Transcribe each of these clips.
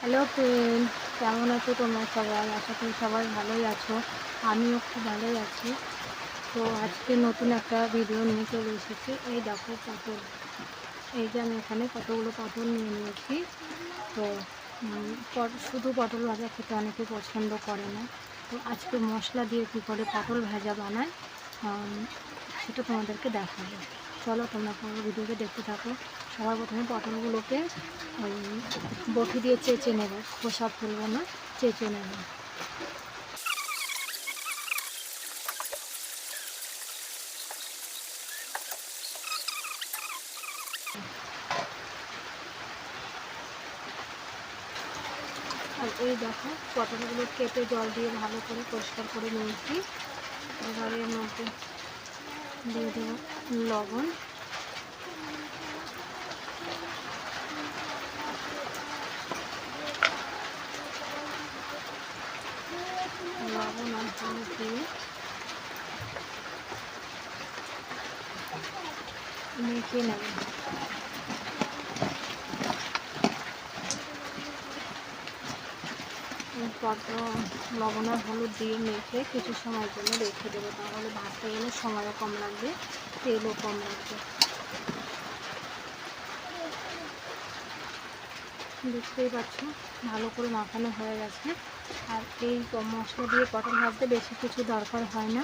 Hello friend, কেমন আছো তোমরা সবাই? আশা করি সবাই ভালোই আছো। আমিও খুব ভালোই আছি। তো আজকে নতুন একটা ভিডিও নিয়ে চলে এসেছি। এই দেখো পটল, এই যে আমি এখানে কতগুলো পটল নিয়ে নিয়েছি। তো শুধু পটল ভাজা খেতে অনেকে পছন্দ করে না। তো আজকে মশলা দিয়ে কী করে পটল ভাজা বানায় সেটা তোমাদেরকে দেখাবো। চলো তোমরা পুরো ভিডিওটা দেখতে থাকো। সবার প্রথমে পটলগুলোকে ওই বটি দিয়ে চেঁচে নেবো, খোসা ফেলবো না, চেঁচে নেব। আর এই দেখো পটলগুলো কেটে জল দিয়ে ভালো করে পরিষ্কার করে নিয়েছি। এবার এর মধ্যে দিয়ে দেবো লবণ, লবণ আর হলুদ দিয়ে মেখে নেব। পটল লবণ আর হলুদ দিয়ে মেখে কিছু সময়ের জন্য রেখে দেবো, তাহলে ভাজতে গেলে সময়ও কম লাগবে, তেলও কম লাগবে। দেখতেই পাচ্ছ ভালো করে মাখানো হয়ে গেছে। আর এই মশলা দিয়ে পটল ভাজতে বেশি কিছু দরকার হয় না,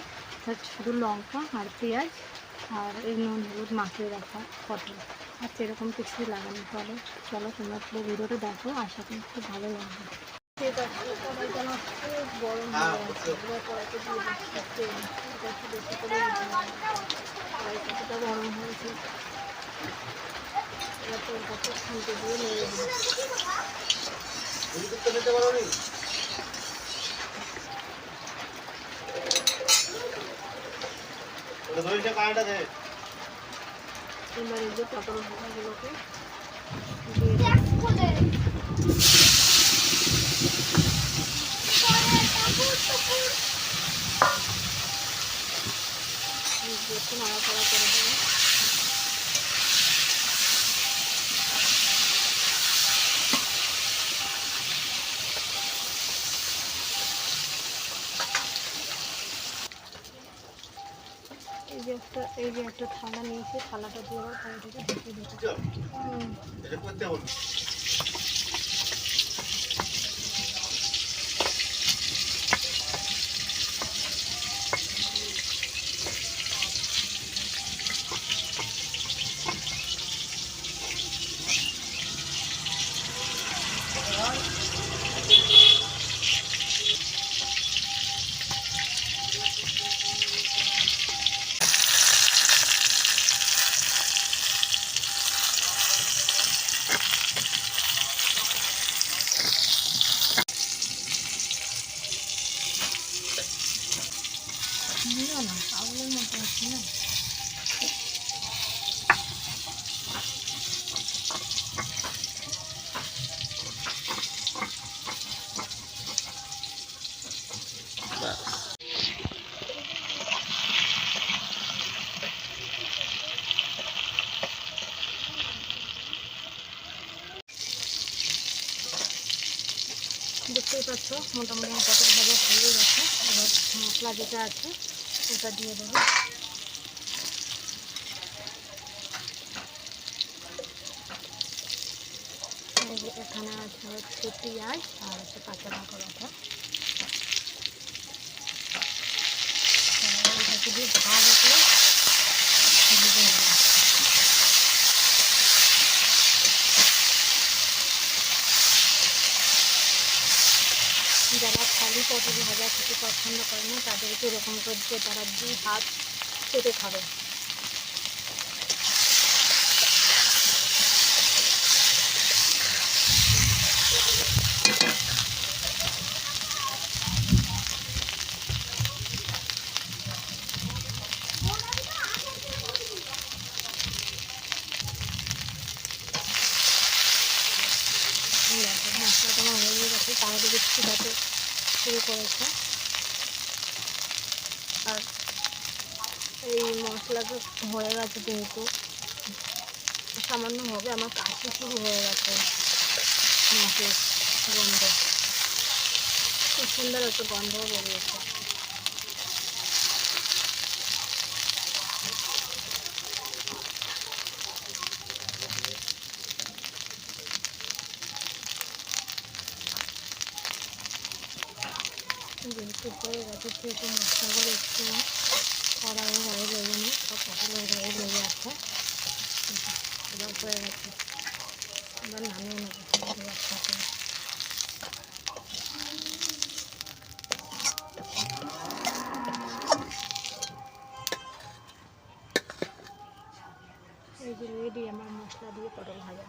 শুধু লঙ্কা আর পেঁয়াজ আর এই নুন হলুদ মাখিয়ে রাখা পটল, আর সেরকম কিছুই লাগানো। চলো তোমরা পুরো ভিডিওটা দেখো, আশা করি খুব ভালো লাগবে। ঠিক আছে, কড়াইটা আমার খুব গরম হয়ে গেছে। এবার কড়াইতে দিয়ে দিচ্ছি তেল। এটা একটু বেশি করে দিতে হবে। কড়াই কতটা গরম হয়েছে, এবার তেলটাকে খুঁটে দিয়ে নেড়ে দিই। এবার এই যে পটল ভাজাগুলোকে দিয়ে একটু নাড়াচাড়া করে দেবো। এই যে একটা থালা নিয়েছি, থালাটা দিয়ে আবার কড়াইটাকে ঢেকে দিতে। না চাউলের মতো আছে না। দেখতেই পাচ্ছ মোটামুটি আমার পটল ভাজা হয়ে গেছে। এবার মশলা যেটা আছে ওটা দিয়ে দেবো। এখানে আছে হচ্ছে পেঁয়াজ আর হচ্ছে কাঁচা লঙ্কা বাটা। এটাকে দিয়ে ভালো করে ভেজে নেব। যারা খালি পটল ভাজা খেতে পছন্দ করে না তাদেরকে এরকম করছে, তারা 2 হাত চেটে খাবে। মশলাটা আমার হয়ে গেছে, তাহলে দেখছি যাতে শুরু করেছে। আর এই মশলাটা হয়ে গেছে কিন্তু সামান্য হবে আমার কাশি শুরু হয়ে গেছে মশলা। গন্ধ, খুব সুন্দর একটা গন্ধও বেরিয়েছে। যেহেতু হয়ে গেছে সেহেতু মশলাগুলো একটু কড়াইয়ের গায়ে লেগে নিই, সব পটলের গায়ে লেগে আছে। এবার হয়ে গেছে, এবার নামিয়ে নেবো একসাথে। এই যে রেডি আমার মশলা দিয়ে পটল ভাজা।